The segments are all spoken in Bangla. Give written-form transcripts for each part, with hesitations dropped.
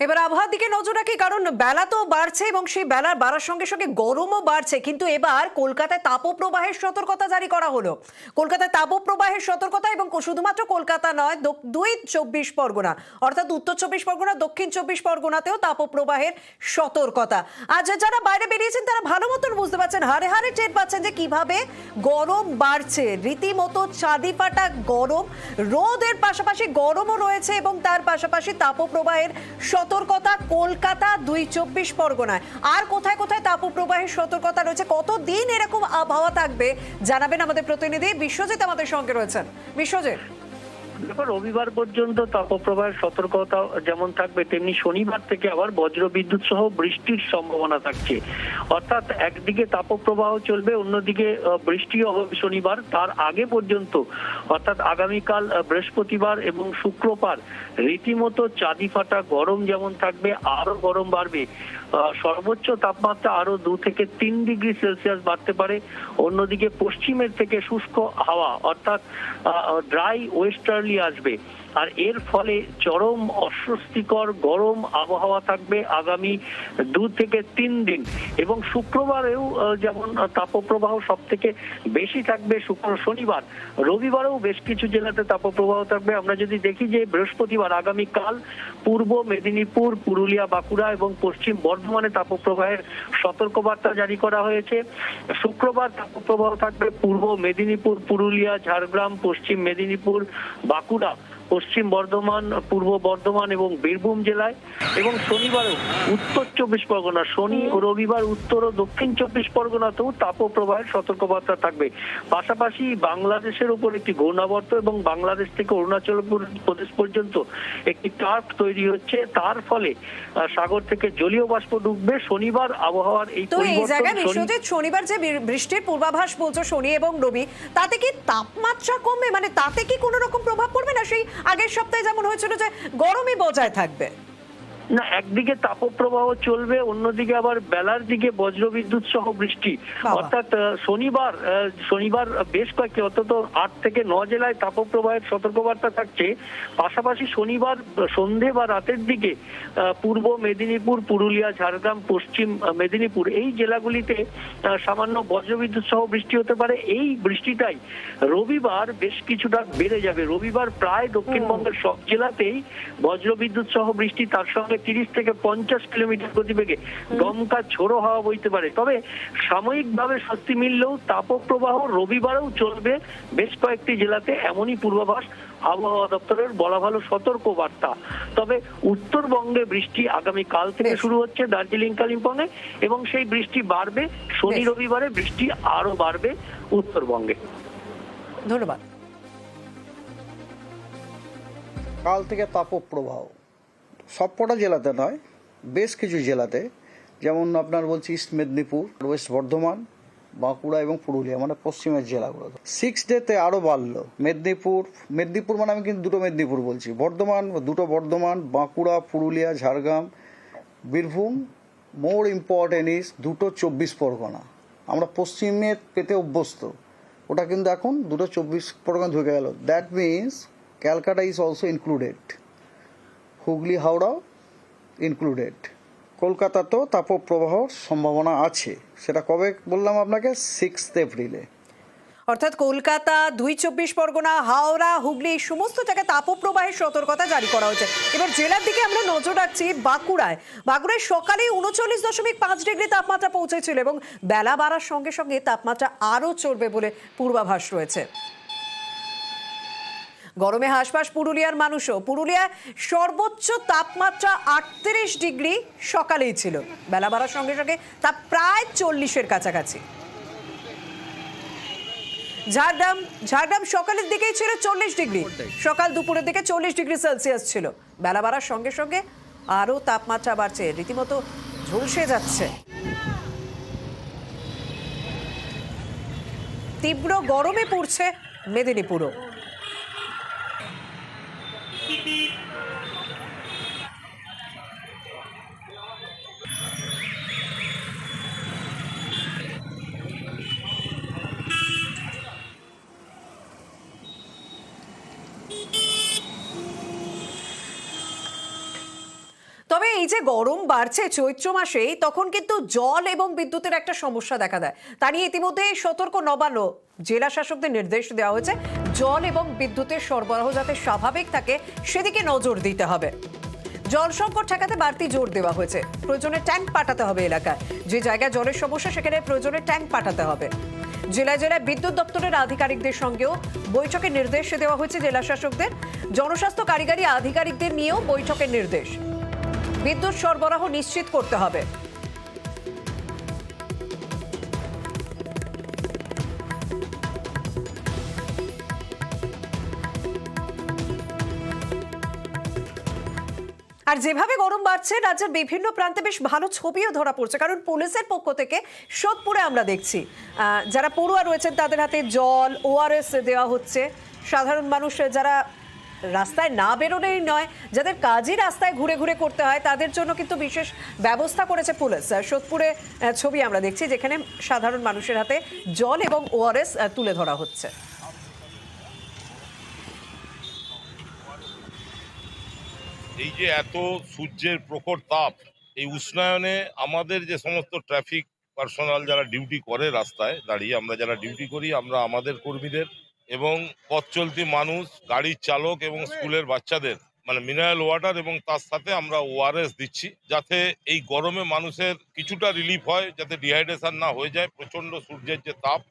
এবার আবহাওয়ার দিকে নজর রাখি, কারণ বেলা তো বাড়ছে এবং সেই বেলার বাড়ার সঙ্গে সঙ্গে গরমও বাড়ছে। কিন্তু এবার কলকাতায় তাপপ্রবাহের সতর্কতা জারি করা হলো। কলকাতায় তাপপ্রবাহের সতর্কতা, এবং শুধুমাত্র কলকাতা নয়, 2 চব্বিশ পরগনা অর্থাৎ উত্তর 24 পরগনা, দক্ষিণ 24 পরগনাতেও তাপপ্রবাহের সতর্কতা। আজ যারা বাইরে বেরিয়েছেন তারা ভালো মতন বুঝতে পারছেন, হাড়ে হাড়ে টের পাচ্ছেন যে কিভাবে গরম বাড়ছে। রীতিমতো চাঁদি ফাটা গরম, রোদের পাশাপাশি গরমও রয়েছে এবং তার পাশাপাশি তাপপ্রবাহের সতর্কতা কলকাতা 2 চব্বিশ পরগনায়। আর কোথায় কোথায় তাপপ্রবাহের সতর্কতা রয়েছে, কতদিন এরকম আবহাওয়া থাকবে জানাবেন আমাদের প্রতিনিধি বিশ্বজিৎ আমাদের সঙ্গে রয়েছেন। বিশ্বজিৎ, দেখো, রবিবার পর্যন্ত তাপপ্রবাহের সতর্কতা যেমন থাকবে, তেমনি শনিবার থেকে আবার বজ্রবিদ্যুৎ সহ বৃষ্টির সম্ভাবনা থাকছে। অর্থাৎ একদিকে তাপপ্রবাহ চলবে, অন্যদিকে বৃষ্টিও হবে শনিবার। তার আগে পর্যন্ত অর্থাৎ আগামীকাল বৃহস্পতিবার এবং শুক্রবার রীতিমতো চাঁদি ফাটা গরম যেমন থাকবে, আরো গরম বাড়বে। সর্বোচ্চ তাপমাত্রা আরো 2 থেকে 3 ডিগ্রি সেলসিয়াস বাড়তে পারে। অন্যদিকে পশ্চিমের থেকে শুষ্ক হাওয়া অর্থাৎ ড্রাই ওয়েস্টার্লি আসবে, আর এর ফলে চরম অস্বস্তিকর গরম আবহাওয়া থাকবে আগামী 2 থেকে 3 দিন। এবং শুক্রবারেও যেমন তাপপ্রবাহ সব থেকে বেশি থাকবে শনিবার, রবিবারেও বেশ কিছু জেলাতে তাপপ্রবাহ থাকবে। আমরা যদি দেখি যে বৃহস্পতিবার আগামীকাল পূর্ব মেদিনীপুর, পুরুলিয়া, বাঁকুড়া এবং পশ্চিম বর্ধমানে তাপপ্রবাহের সতর্কবার্তা জারি করা হয়েছে। শুক্রবার তাপপ্রবাহ থাকবে পূর্ব মেদিনীপুর, পুরুলিয়া, ঝাড়গ্রাম, পশ্চিম মেদিনীপুর, বাঁকুড়া, পশ্চিম বর্ধমান, পূর্ব বর্ধমান এবং বীরভূম জেলায়। এবং শনিবারও উত্তর 24 পরগনা, শনি ও রবিবার উত্তর ও দক্ষিণ 24 পরগনাতেও তাপপ্রবাহের সতর্কবার্তা থাকবে। পাশাপাশি বাংলাদেশের উপর একটি ঘূর্ণাবর্ত এবং বাংলাদেশ থেকে অরুণাচল প্রদেশ পর্যন্ত একটি টার্ফ তৈরি হচ্ছে, তার ফলে সাগর থেকে জলীয় বাষ্প ঢুকবে। শনিবার আবহাওয়ার এই পরিবর্তন, শনিবার যে বৃষ্টির পূর্বাভাস বলছো শনি এবং রবি, তাতে কি তাপমাত্রা কমবে? মানে তাতে কি কোনো রকম প্রভাব পড়বে না সেই আগের সপ্তাহে যেমন হয়েছিল যে গরমই বজায় থাকবে? না, একদিকে তাপপ্রবাহ চলবে, অন্যদিকে আবার বেলার দিকে বজ্রবিদ্যুৎ সহ বৃষ্টি। অর্থাৎ শনিবার বেশ কয়েকটি অন্তত 8 থেকে 9 জেলায় তাপপ্রবাহের সতর্কবার্তা থাকছে। পাশাপাশি শনিবার সন্ধে বা রাতের দিকে পূর্ব মেদিনীপুর, পুরুলিয়া, ঝাড়গ্রাম, পশ্চিম মেদিনীপুর এই জেলাগুলিতে সামান্য বজ্রবিদ্যুৎ সহ বৃষ্টি হতে পারে। এই বৃষ্টিটাই রবিবার বেশ কিছুটা বেড়ে যাবে। রবিবার প্রায় দক্ষিণবঙ্গের সব জেলাতেই বজ্রবিদ্যুৎ সহ বৃষ্টি, তার সঙ্গে 30 থেকে 50 কিলোমিটার গতিবেগে দমকা ঝোড়ো হাওয়া বইতে পারে। তবে সাময়িকভাবে স্বস্তি মিললেও তাপপ্রবাহ রবিবারেও চলবে বেশ কয়েকটি জেলাতে, এমনই পূর্বাভাস আবহাওয়া দপ্তরের বলা ভালো সতর্ক বার্তা। তবে উত্তরবঙ্গে বৃষ্টি আগামী কাল থেকে শুরু হচ্ছে দার্জিলিং, কালিম্পংয়ে, এবং সেই বৃষ্টি বাড়বে। শনি রবিবারে বৃষ্টি আরো বাড়বে উত্তরবঙ্গে। ধন্যবাদ। কাল থেকে তাপপ্রবাহ সবকটা জেলাতে নয়, বেশ কিছু জেলাতে, যেমন আপনার বলছি ইস্ট মেদিনীপুর, ওয়েস্ট বর্ধমান, বাঁকুড়া এবং পুরুলিয়া, মানে পশ্চিমের জেলাগুলো 6 ডেতে আরও বাড়লো। মেদিনীপুর মানে আমি কিন্তু 2টো মেদিনীপুর বলছি, বর্ধমান 2টো Bardhaman, Bankura, Purulia, Jhargram, Birbhum, more important is 2টো 24 পরগনা। আমরা পশ্চিমে পেতে অভ্যস্ত, ওটা কিন্তু এখন 2টো 24 পরগনা ঢুকে গেল। That means Calcutta is also included, Hooghly, হাওড়াও ইনক্লুডেড। কলকাতাতেও তাপপ্রবাহর সম্ভাবনা আছে। সেটা কবে বললাম আপনাকে? 6 এপ্রিলে। অর্থাৎ কলকাতা, 2 চব্বিশ পরগনা, হাওড়া, হুগলি সমস্ত জায়গায় তাপপ্রবাহের সতর্কতা জারি করা হয়েছে। এবার জেলার দিকে আমরা নজর রাখছি বাঁকুড়ায় সকালে 39.5 ডিগ্রি তাপমাত্রা পৌঁছেছিল এবং বেলা বাড়ার সঙ্গে সঙ্গে তাপমাত্রা আরও চড়বে বলে পূর্বাভাস রয়েছে। গরমে হাঁসফাঁস পুরুলিয়ার মানুষও। পুরুলিয়ায় সর্বোচ্চ তাপমাত্রা 38 ডিগ্রি সকালেই ছিল, বেলা বাড়ার সঙ্গে সঙ্গে তা প্রায় 40-এর কাছাকাছি। ঝাড়গ্রাম সকালের দিকেই ছিল 40 ডিগ্রি, সকাল দুপুরের দিকে 40 ডিগ্রি সেলসিয়াস ছিল। বেলা বাড়ার সঙ্গে সঙ্গে আরও তাপমাত্রা বাড়ছে, রীতিমতো ঝলসে যাচ্ছে। তীব্র গরমে পড়ছে মেদিনীপুরও। তবে তবে এই যে গরম বাড়ছে চৈত্র মাসেই, তখন কিন্তু জল এবং বিদ্যুতের একটা সমস্যা দেখা দেয়। তা নিয়ে ইতিমধ্যে সতর্ক নবান্ন জেলা শাসকদের নির্দেশ দেওয়া হয়েছে, জল এবং বিদ্যুতের সরবরাহ যাতে স্বাভাবিক থাকে সেদিকে নজর দিতে হবে। জল সংকট ঠেকাতে বাড়তি জোর দেওয়া হয়েছে, প্রয়োজনে ট্যাঙ্ক পাঠাতে হবে এলাকায়, যে জায়গায় জলের সমস্যা সেখানে প্রয়োজনে ট্যাঙ্ক পাঠাতে হবে। জেলায় জেলায় বিদ্যুৎ দপ্তরের আধিকারিকদের সঙ্গেও বৈঠকের নির্দেশ দেওয়া হয়েছে জেলা শাসকদের। জনস্বাস্থ্য কারিগরি আধিকারিকদের নিয়েও বৈঠকের নির্দেশ। বিদ্যুৎ সরবরাহ নিশ্চিত করতে হবে। আর যেভাবে গরম বাড়ছে, রাজ্যের বিভিন্ন প্রান্তে বেশ ভালো ছবিও ধরা পড়ছে, কারণ পুলিশের পক্ষ থেকে সোদপুরে আমরা দেখছি যারা পড়ুয়া রয়েছেন তাদের হাতে জল, ওআরএস দেওয়া হচ্ছে। সাধারণ মানুষ যারা রাস্তায় না বেরোলেই নয়, যাদের কাজই রাস্তায় ঘুরে ঘুরে করতে হয়, তাদের জন্য কিন্তু বিশেষ ব্যবস্থা করেছে পুলিশ। সোদপুরে ছবি আমরা দেখছি, যেখানে সাধারণ মানুষের হাতে জল এবং ওআরএস তুলে ধরা হচ্ছে। এই যে এত সূর্যের প্রখর তাপ, এই উষ্ণায়নে আমাদের যে সমস্ত ট্রাফিক পার্সোনাল যারা ডিউটি করে রাস্তায় দাঁড়িয়ে, আমরা যারা ডিউটি করি, আমরা আমাদের কর্মীদের এবং পথ চলতি মানুষ, গাড়ির চালক এবং স্কুলের বাচ্চাদের মানে মিনারেল ওয়াটার এবং তার সাথে আমরা ওআরএস দিচ্ছি, যাতে এই গরমে মানুষের কিছুটা রিলিফ হয়, যাতে ডিহাইড্রেশন না হয়ে যায়। প্রচন্ড সূর্যের যে তাপ,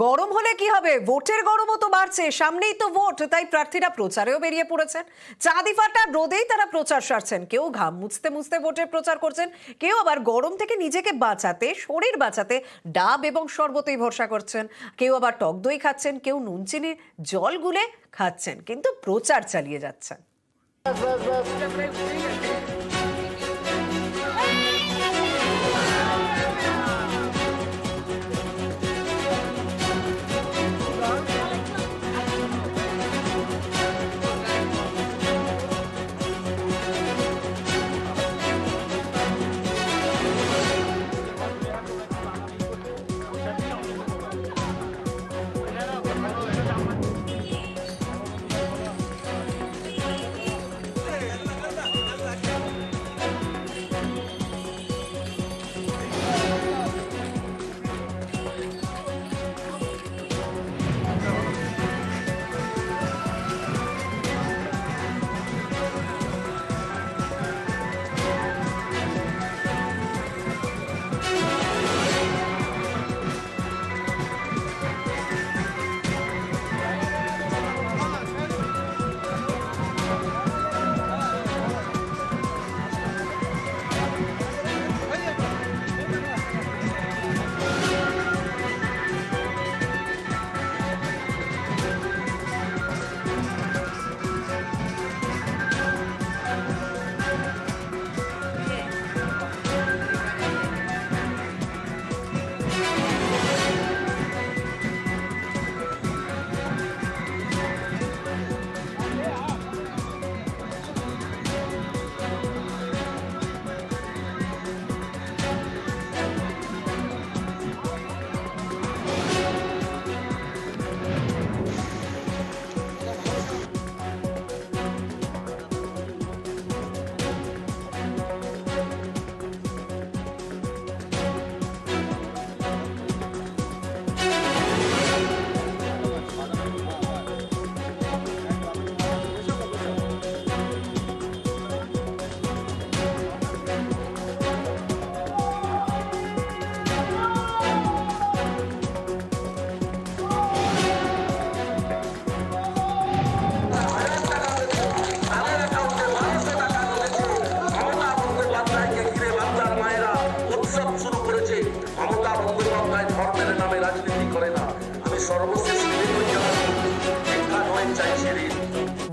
গরম হলে কি হবে, ভোটের গরমও তো বাড়ছে, সামনেই তো ভোট, তাই প্রার্থীরা প্রচারেও বেরিয়ে পড়েছেন। চাঁদি ফাটা রোদেই তারা প্রচার সারছেন। কেউ ঘাম মুছতে মুছতে ভোটের প্রচার করছেন, কেউ আবার গরম থেকে নিজেকে বাঁচাতে, শরীর বাঁচাতে ডাব এবং শরবতেই ভরসা করছেন, কেউ আবার টক দই খাচ্ছেন, কেউ নুন চিনির জল গুলে খাচ্ছেন, কিন্তু প্রচার চালিয়ে যাচ্ছেন।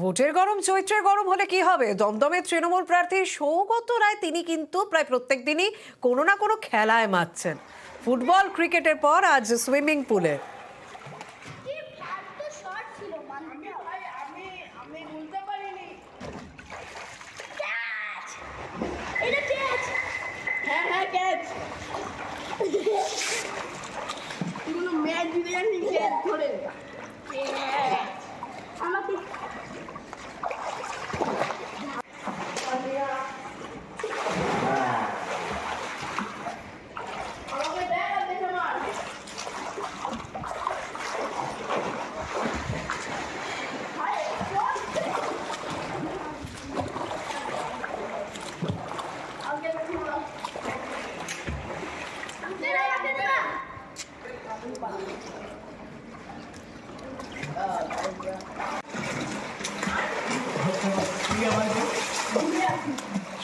ভোটের গরম চৈত্রের গরম হলে কি হবে, দমদমে তৃণমূল প্রার্থী সৌগত রায় তিনি কিন্তু প্রায় প্রত্যেক দিনই কোনো না কোনো খেলায় মাতছেন। ফুটবল ক্রিকেটের পর আজ সুইমিং পুলে। আমাকে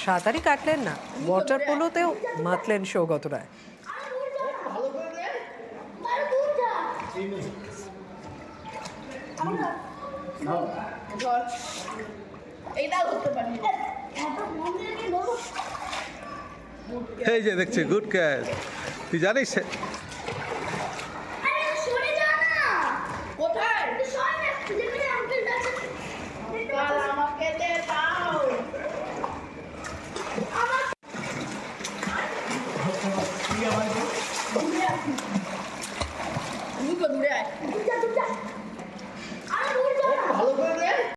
সাঁতারই কাটলেন না, ওয়াটার পোলোতেও মাতলেন সৌগত রায়। এই যে দেখছি গুড ক্যাচ, তুই জানিস দূরে